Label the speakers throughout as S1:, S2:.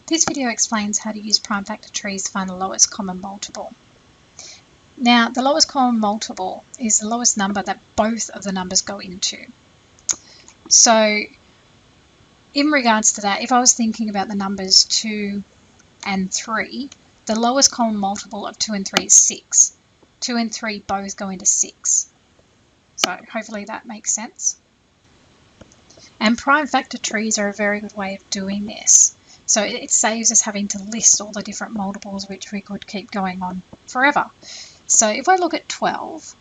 S1: This video explains how to use prime factor trees to find the lowest common multiple. Now, the lowest common multiple is the lowest number that both of the numbers go into. So, in regards to that, if I was thinking about the numbers 2 and 3, the lowest common multiple of 2 and 3 is 6. 2 and 3 both go into 6. So, hopefully that makes sense. And prime factor trees are a very good way of doing this. So it saves us having to list all the different multiples, which we could keep going on forever. So if I look at 12,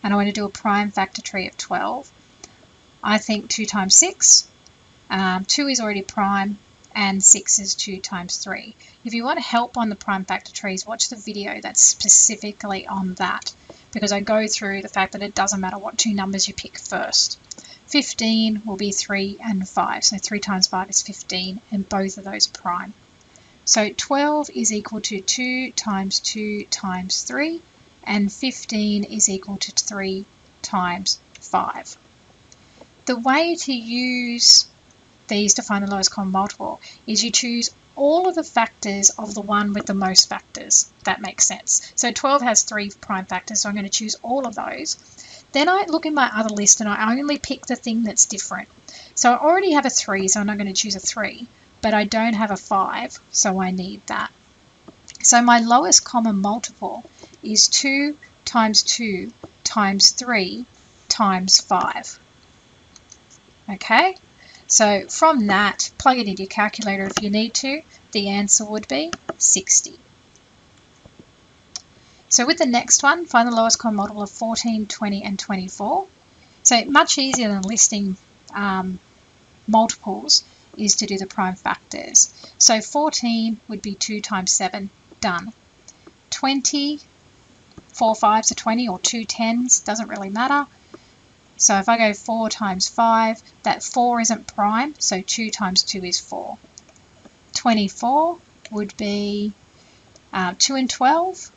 S1: and I want to do a prime factor tree of 12, I think 2 times 6, 2 is already prime, and 6 is 2 times 3. If you want help on the prime factor trees, watch the video that's specifically on that, because I go through the fact that it doesn't matter what two numbers you pick first. 15 will be 3 and 5, so 3 times 5 is 15, and both of those are prime. So 12 is equal to 2 times 2 times 3, and 15 is equal to 3 times 5. The way to use these to find the lowest common multiple is you choose all of the factors of the one with the most factors. That makes sense. So 12 has 3 prime factors, so I'm going to choose all of those. Then I look in my other list and I only pick the thing that's different. So I already have a 3, so I'm not going to choose a 3, but I don't have a 5, so I need that. So my lowest common multiple is 2 times 2 times 3 times 5. Okay, so from that, plug it into your calculator if you need to. The answer would be 60. So with the next one, find the lowest common multiple of 14, 20 and 24. So much easier than listing multiples is to do the prime factors. So 14 would be 2 times 7, done. 20, 4 5s are 20, or 2 10s, doesn't really matter. So if I go 4 times 5, that 4 isn't prime, so 2 times 2 is 4. 24 would be 2 and 12.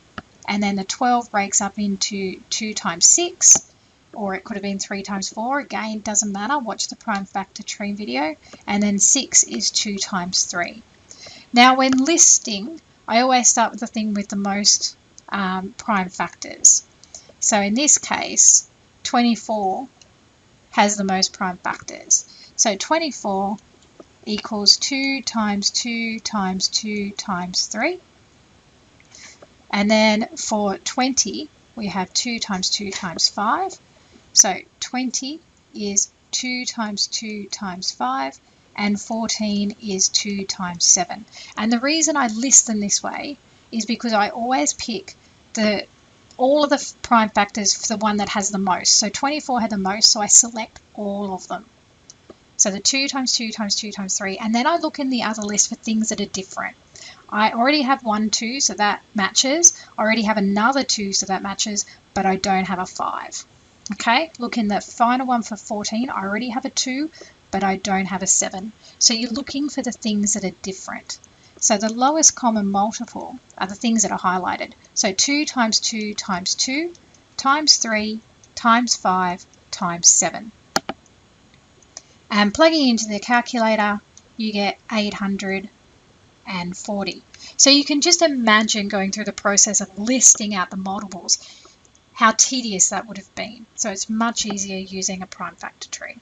S1: And then the 12 breaks up into 2 times 6, or it could have been 3 times 4. Again, doesn't matter. Watch the prime factor tree video. And then 6 is 2 times 3. Now, when listing, I always start with the thing with the most prime factors. So in this case, 24 has the most prime factors. So 24 equals 2 times 2 times 2 times 3. And then for 20, we have 2 times 2 times 5. So 20 is 2 times 2 times 5, and 14 is 2 times 7. And the reason I list them this way is because I always pick all of the prime factors for the one that has the most. So 24 had the most, so I select all of them. So the 2 times 2 times 2 times 3, and then I look in the other list for things that are different. I already have 1, 2, so that matches. I already have another 2, so that matches, but I don't have a 5. Okay, look in the final one for 14. I already have a 2, but I don't have a 7. So you're looking for the things that are different. So the lowest common multiple are the things that are highlighted. So 2 times 2 times 2 times 3 times 5 times 7. And plugging into the calculator, you get 840. So you can just imagine going through the process of listing out the multiples, how tedious that would have been. So it's much easier using a prime factor tree.